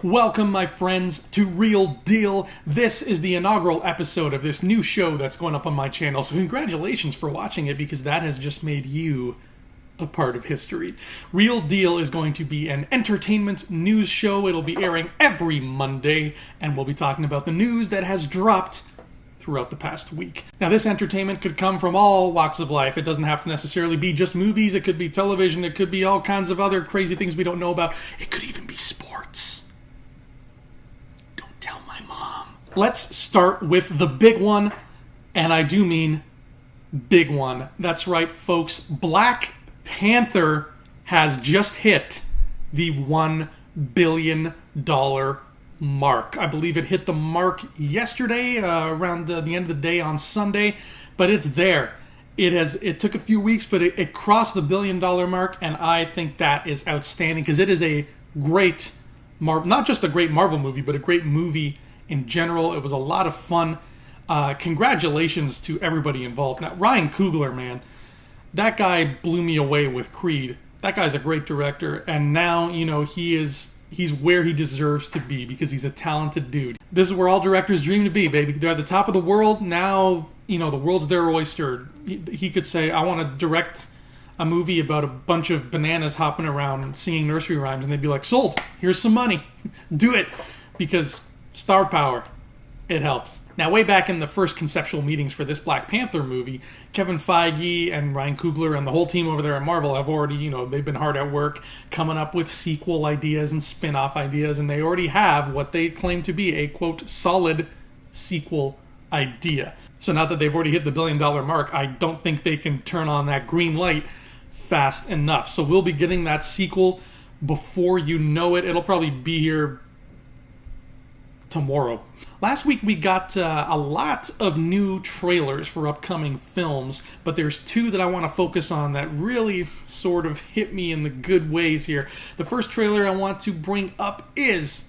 Welcome, my friends, to Real Deal. This is the inaugural episode of this new show that's going up on my channel, so congratulations for watching it because that has just made you a part of history. Real Deal is going to be an entertainment news show. It'll be airing every Monday, and we'll be talking about the news that has dropped throughout the past week. Now, this entertainment could come from all walks of life. It doesn't have to necessarily be just movies. It could be television. It could be all kinds of other crazy things we don't know about. It could even be sports. Tell my mom. Let's start with the big one, and I do mean big one. That's right, folks. Black Panther has just hit the $1 billion mark. I believe it hit the mark yesterday, around the end of the day on Sunday, but it's there. It took a few weeks, but it crossed the $1 billion mark, and I think that is outstanding because it is a great not just a great Marvel movie, but a great movie in general. It was a lot of fun. Congratulations to everybody involved. Now, Ryan Coogler, man, that guy blew me away with Creed. That guy's a great director, and now, he's where he deserves to be because he's a talented dude. This is where all directors dream to be, baby. They're at the top of the world. Now, the world's their oyster. He could say, I want to direct a movie about a bunch of bananas hopping around singing nursery rhymes, and they'd be like, sold, here's some money, do it, because star power, it helps. Now, way back in the first conceptual meetings for this Black Panther movie, Kevin Feige and Ryan Coogler and the whole team over there at Marvel have already, they've been hard at work coming up with sequel ideas and spin-off ideas, and they already have what they claim to be a, quote, solid sequel idea. So now that they've already hit the $1 billion mark, I don't think they can turn on that green light fast enough. So we'll be getting that sequel before you know it. It'll probably be here tomorrow. Last week we got a lot of new trailers for upcoming films, but there's two that I want to focus on that really sort of hit me in the good ways here. The first trailer I want to bring up is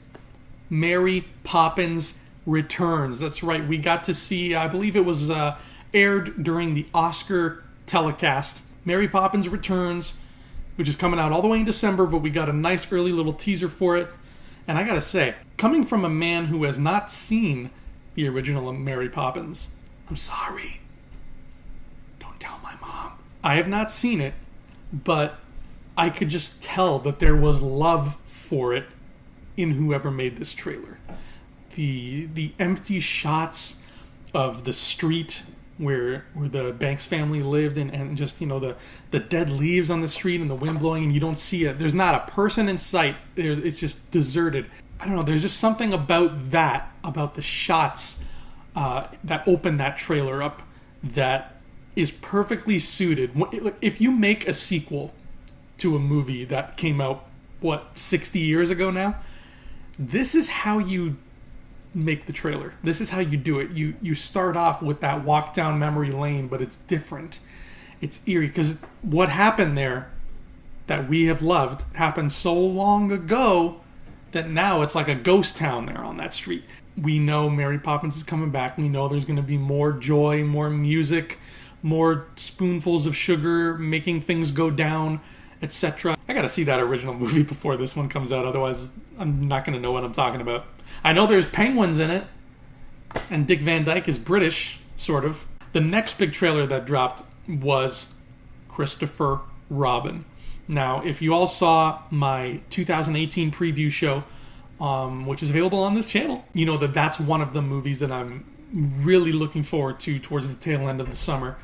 Mary Poppins Returns. That's right, we got to see, I believe it was aired during the Oscar telecast, Mary Poppins Returns, which is coming out all the way in December, but we got a nice early little teaser for it. And I gotta say, coming from a man who has not seen the original Mary Poppins, I'm sorry. Don't tell my mom. I have not seen it, but I could just tell that there was love for it in whoever made this trailer. The empty shots of the street where the Banks family lived, and just the dead leaves on the street and the wind blowing, and you don't see it. There's not a person in sight. It's just deserted. I don't know. There's just something about the shots that open that trailer up that is perfectly suited. If you make a sequel to a movie that came out 60 years ago now, this is how you make the trailer. This is how you do it. You start off with that walk down memory lane, but it's different. It's eerie because what happened there that we have loved happened so long ago that now it's like a ghost town there on that street. We know Mary Poppins is coming back. We know there's going to be more joy, more music, more spoonfuls of sugar, making things go down, etc. I gotta see that original movie before this one comes out, otherwise I'm not going to know what I'm talking about. I know there's penguins in it, and Dick Van Dyke is British, sort of. The next big trailer that dropped was Christopher Robin. Now, if you all saw my 2018 preview show, which is available on this channel, you know that that's one of the movies that I'm really looking forward to towards the tail end of the summer.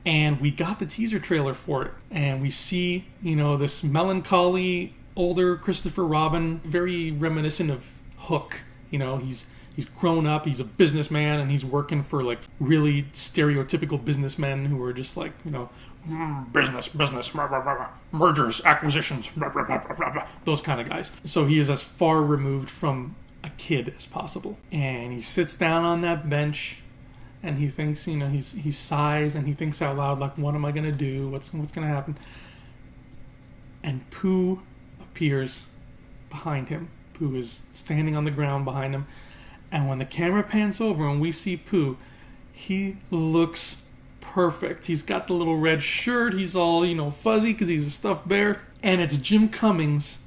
And we got the teaser trailer for it, and we see, this melancholy, older Christopher Robin, very reminiscent of Hook. He's grown up, he's a businessman, and he's working for really stereotypical businessmen who are just business, mergers, acquisitions, those kind of guys. So he is as far removed from a kid as possible. And he sits down on that bench, and he thinks, he sighs, and he thinks out loud, what am I going to do? What's going to happen? And Pooh appears behind him. Pooh is standing on the ground behind him. And when the camera pans over and we see Pooh, he looks perfect. He's got the little red shirt. He's all, fuzzy because he's a stuffed bear. And it's Jim Cummings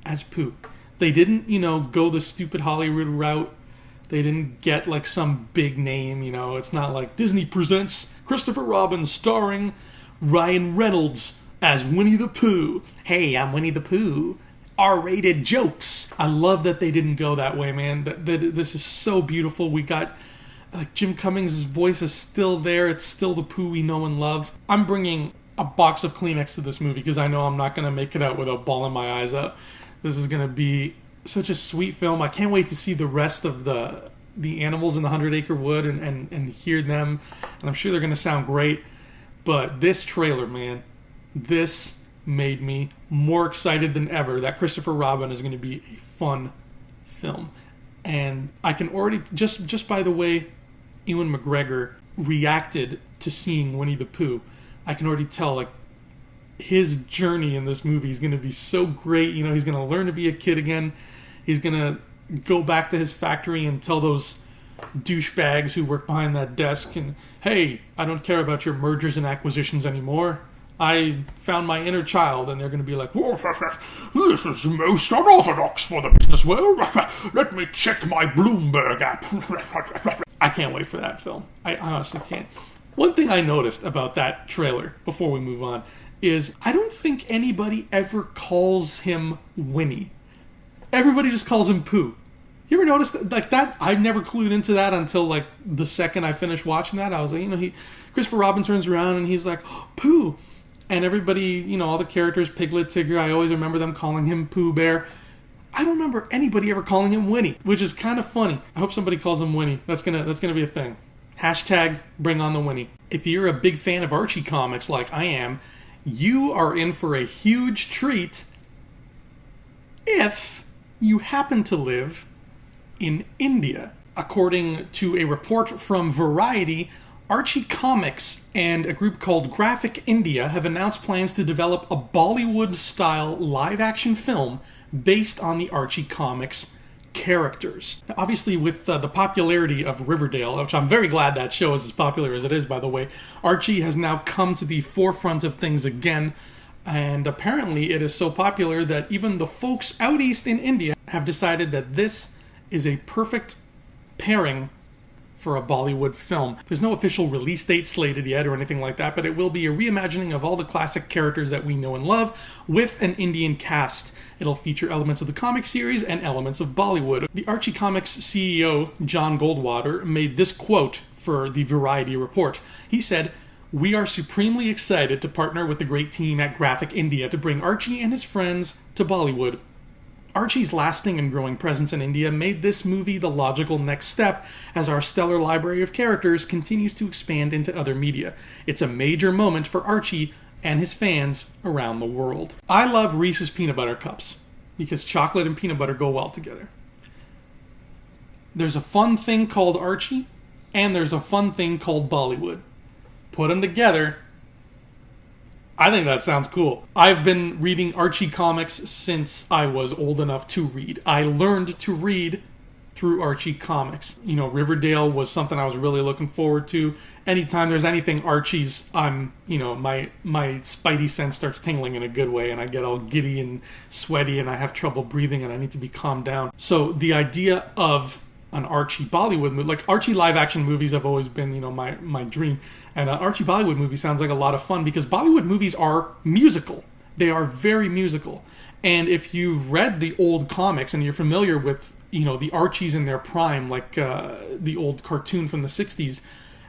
as Pooh. They didn't, go the stupid Hollywood route. They didn't get like some big name, It's not like Disney presents Christopher Robin starring Ryan Reynolds as Winnie the Pooh. Hey, I'm Winnie the Pooh. R-rated jokes. I love that they didn't go that way, man. This is so beautiful. We got Jim Cummings' voice is still there. It's still the Pooh we know and love. I'm bringing a box of Kleenex to this movie because I know I'm not going to make it out without bawling my eyes out. This is going to be such a sweet film. I can't wait to see the rest of the animals in the 100 Acre Wood and hear them. And I'm sure they're going to sound great. But this trailer, man, this made me more excited than ever that Christopher Robin is going to be a fun film. And I can already, just by the way Ewan McGregor reacted to seeing Winnie the Pooh, I can already tell, his journey in this movie is going to be so great. He's going to learn to be a kid again. He's going to go back to his factory and tell those douchebags who work behind that desk, and, hey, I don't care about your mergers and acquisitions anymore. I found my inner child, and they're going to be like, whoa, this is most unorthodox for the business world. Let me check my Bloomberg app. I can't wait for that film. I honestly can't. One thing I noticed about that trailer, before we move on, is I don't think anybody ever calls him Winnie. Everybody just calls him Pooh. You ever notice that? I never clued into that until the second I finished watching that. I was like, Christopher Robin turns around and he's like, oh, Pooh. And everybody, all the characters, Piglet, Tigger, I always remember them calling him Pooh Bear. I don't remember anybody ever calling him Winnie, which is kind of funny. I hope somebody calls him Winnie. That's gonna be a thing. Hashtag bring on the Winnie. If you're a big fan of Archie comics like I am, you are in for a huge treat if you happen to live in India. According to a report from Variety, Archie Comics and a group called Graphic India have announced plans to develop a Bollywood-style live-action film based on the Archie Comics characters. Now, obviously, with the popularity of Riverdale, which I'm very glad that show is as popular as it is, by the way, Archie has now come to the forefront of things again, and apparently it is so popular that even the folks out east in India have decided that this is a perfect pairing for a Bollywood film. There's no official release date slated yet or anything like that, but it will be a reimagining of all the classic characters that we know and love with an Indian cast. It'll feature elements of the comic series and elements of Bollywood. The Archie Comics CEO, John Goldwater, made this quote for the Variety report. He said, "We are supremely excited to partner with the great team at Graphic India to bring Archie and his friends to Bollywood. Archie's lasting and growing presence in India made this movie the logical next step as our stellar library of characters continues to expand into other media. It's a major moment for Archie and his fans around the world." I love Reese's peanut butter cups because chocolate and peanut butter go well together. There's a fun thing called Archie and there's a fun thing called Bollywood. Put them together. I think that sounds cool. I've been reading Archie comics since I was old enough to read. I learned to read through Archie comics. Riverdale was something I was really looking forward to. Anytime there's anything Archie's, my spidey sense starts tingling in a good way, and I get all giddy and sweaty, and I have trouble breathing, and I need to be calmed down. So the idea of an Archie Bollywood movie, Archie live action movies have always been, my dream. And an Archie Bollywood movie sounds like a lot of fun because Bollywood movies are musical. They are very musical. And if you've read the old comics and you're familiar with, the Archies in their prime, the old cartoon from the 60s,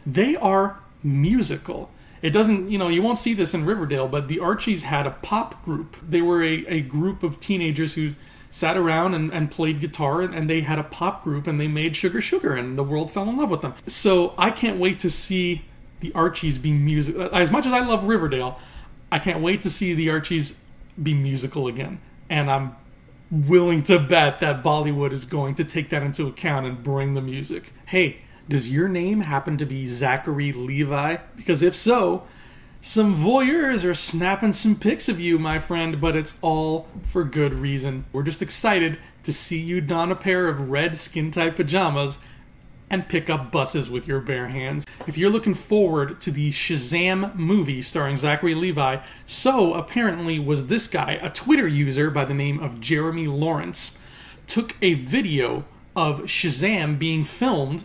they are musical. It doesn't, you won't see this in Riverdale, but the Archies had a pop group. They were a group of teenagers who sat around and played guitar, and they had a pop group, and they made Sugar Sugar, and the world fell in love with them. So I can't wait to see the Archies be musical. As much as I love Riverdale, I can't wait to see the Archies be musical again. And I'm willing to bet that Bollywood is going to take that into account and bring the music. Hey, does your name happen to be Zachary Levi? Because if so, some voyeurs are snapping some pics of you, my friend, but it's all for good reason. We're just excited to see you don a pair of red skin-tight pajamas and pick up buses with your bare hands. If you're looking forward to the Shazam movie starring Zachary Levi, so apparently was this guy, a Twitter user by the name of Jeremy Lawrence. took a video of Shazam being filmed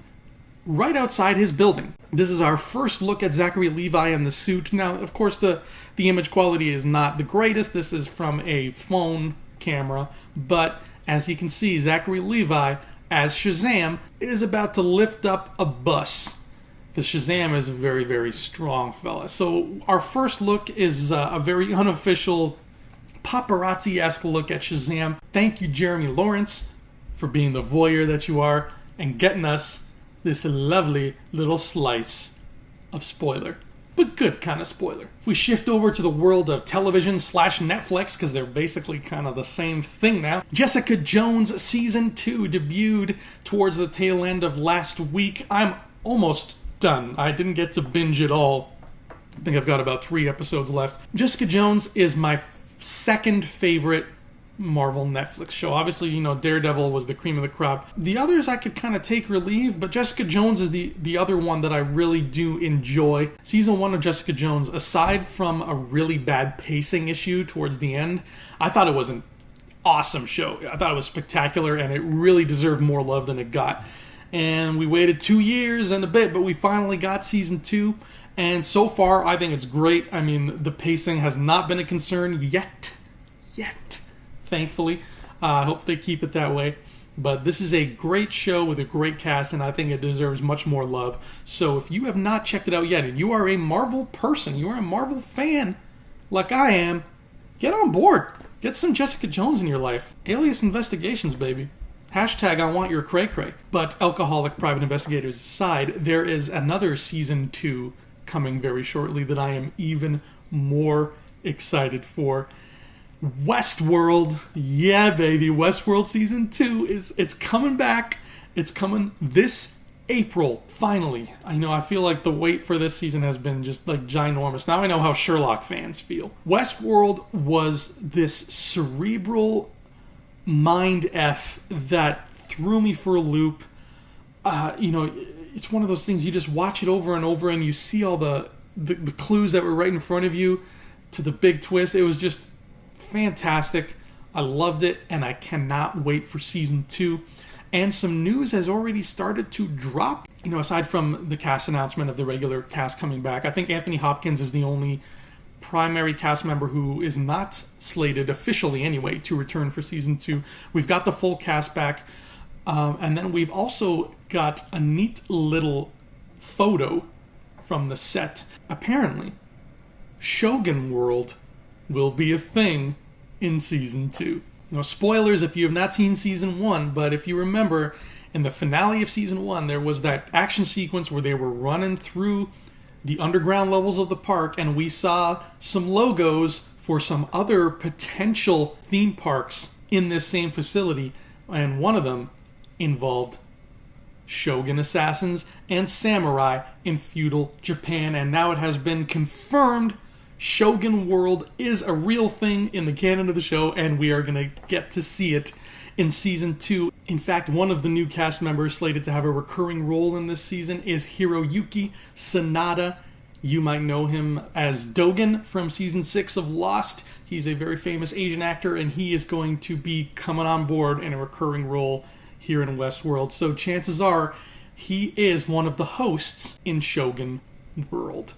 right outside his building. This is our first look at Zachary Levi in the suit. Now, of course, the image quality is not the greatest. This is from a phone camera, but as you can see, Zachary Levi as Shazam is about to lift up a bus, because Shazam is a very, very strong fella. So our first look is a very unofficial paparazzi-esque look at Shazam. Thank you, Jeremy Lawrence, for being the voyeur that you are and getting us this lovely little slice of spoiler. But good kind of spoiler. If we shift over to the world of television / Netflix, because they're basically kind of the same thing now, Jessica Jones Season 2 debuted towards the tail end of last week. I'm almost done. I didn't get to binge it all. I think I've got about 3 episodes left. Jessica Jones is my second favorite Marvel Netflix show. Obviously, Daredevil was the cream of the crop. The others I could kind of take or leave, but Jessica Jones is the other one that I really do enjoy. Season 1 of Jessica Jones, aside from a really bad pacing issue towards the end, I thought it was an awesome show. I thought it was spectacular, and it really deserved more love than it got. And we waited 2 years and a bit, but we finally got Season 2. And so far, I think it's great. I mean, the pacing has not been a concern yet. Thankfully. I hope they keep it that way. But this is a great show with a great cast, and I think it deserves much more love. So if you have not checked it out yet, and you are a Marvel person, you are a Marvel fan, like I am, get on board. Get some Jessica Jones in your life. Alias Investigations, baby. Hashtag I want your cray-cray. But alcoholic private investigators aside, there is another Season 2 coming very shortly that I am even more excited for. Westworld. Yeah, baby. Westworld Season 2 it's coming back. It's coming this April, finally. I feel like the wait for this season has been just like ginormous. Now I know how Sherlock fans feel. Westworld was this cerebral mind F that threw me for a loop. It's one of those things, you just watch it over and over and you see all the clues that were right in front of you to the big twist. It was just fantastic. I loved it, and I cannot wait for Season 2. And some news has already started to drop. Aside from the cast announcement of the regular cast coming back, I think Anthony Hopkins is the only primary cast member who is not slated, officially anyway, to return for Season 2. We've got the full cast back. And then we've also got a neat little photo from the set. Apparently, Shogun World will be a thing in Season 2. Spoilers if you have not seen Season 1, but if you remember, in the finale of Season 1, there was that action sequence where they were running through the underground levels of the park, and we saw some logos for some other potential theme parks in this same facility, and one of them involved Shogun assassins and samurai in feudal Japan, and now it has been confirmed Shogun World is a real thing in the canon of the show, and we are going to get to see it in Season 2. In fact, one of the new cast members slated to have a recurring role in this season is Hiroyuki Sanada. You might know him as Dogen from Season 6 of Lost. He's a very famous Asian actor, and he is going to be coming on board in a recurring role here in Westworld. So chances are he is one of the hosts in Shogun World.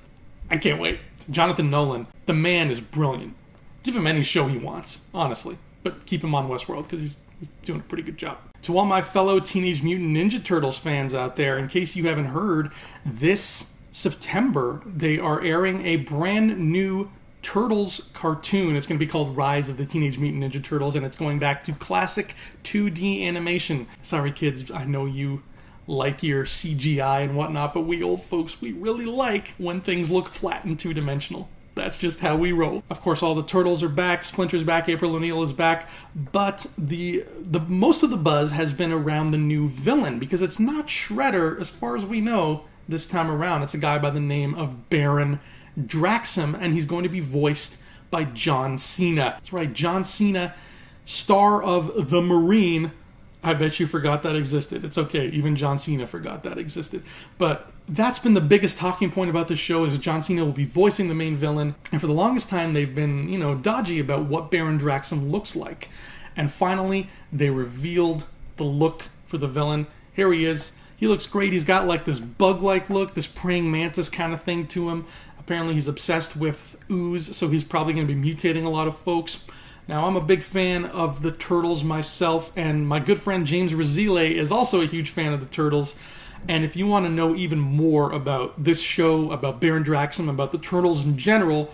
I can't wait. Jonathan Nolan, the man is brilliant. Give him any show he wants, honestly. But keep him on Westworld, because he's doing a pretty good job. To all my fellow Teenage Mutant Ninja Turtles fans out there, in case you haven't heard, this September they are airing a brand new Turtles cartoon. It's going to be called Rise of the Teenage Mutant Ninja Turtles, and it's going back to classic 2D animation. Sorry, kids, I know you like your CGI and whatnot, but we old folks, we really like when things look flat and two-dimensional. That's just how we roll. Of course, all the Turtles are back, Splinter's back, April O'Neil is back, but the most of the buzz has been around the new villain, because it's not Shredder, as far as we know, this time around. It's a guy by the name of Baron Draxum, and he's going to be voiced by John Cena. That's right, John Cena, star of The Marine. I bet you forgot that existed. It's okay, even John Cena forgot that existed. But that's been the biggest talking point about this show, is that John Cena will be voicing the main villain. And for the longest time, they've been, dodgy about what Baron Draxum looks like. And finally, they revealed the look for the villain. Here he is. He looks great. He's got like this bug-like look, this praying mantis kind of thing to him. Apparently he's obsessed with ooze, so he's probably going to be mutating a lot of folks. Now, I'm a big fan of the Turtles myself, and my good friend James Razile is also a huge fan of the Turtles. And if you want to know even more about this show, about Baron Draxum, about the Turtles in general,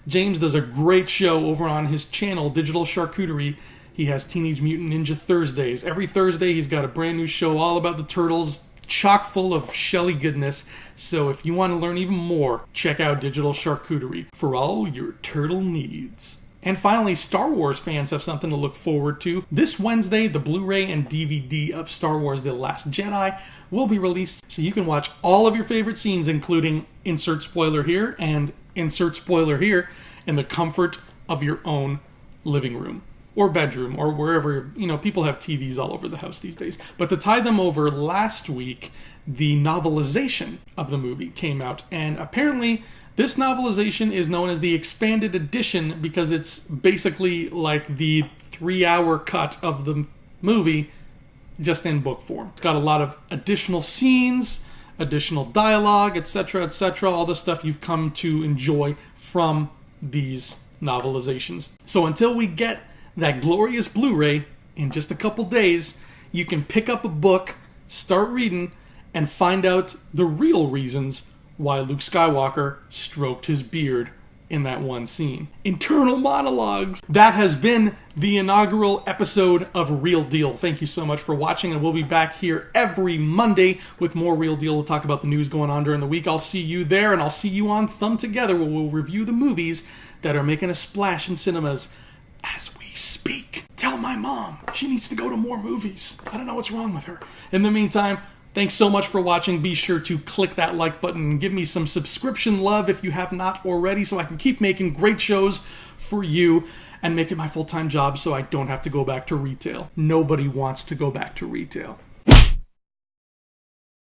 James does a great show over on his channel, Digital Charcuterie. He has Teenage Mutant Ninja Thursdays. Every Thursday, he's got a brand new show all about the Turtles, chock full of Shelly goodness. So if you want to learn even more, check out Digital Charcuterie for all your turtle needs. And finally, Star Wars fans have something to look forward to. This Wednesday, the Blu-ray and DVD of Star Wars The Last Jedi will be released, so you can watch all of your favorite scenes, including insert spoiler here and insert spoiler here, in the comfort of your own living room or bedroom or wherever. People have TVs all over the house these days. But to tie them over, last week, the novelization of the movie came out, and apparently this novelization is known as the expanded edition because it's basically like the 3-hour cut of the movie just in book form. It's got a lot of additional scenes, additional dialogue, etc., all the stuff you've come to enjoy from these novelizations. So until we get that glorious Blu-ray in just a couple days, you can pick up a book, start reading, and find out the real reasons why Luke Skywalker stroked his beard in that one scene. Internal monologues. That has been the inaugural episode of Real Deal. Thank you so much for watching, and we'll be back here every Monday with more Real Deal to talk about the news going on during the week. I'll see you there, and I'll see you on Thumb Together, where we'll review the movies that are making a splash in cinemas as we speak. Tell my mom she needs to go to more movies. I don't know what's wrong with her. In the meantime, thanks so much for watching. Be sure to click that like button and give me some subscription love if you have not already, so I can keep making great shows for you and make it my full-time job so I don't have to go back to retail. Nobody wants to go back to retail.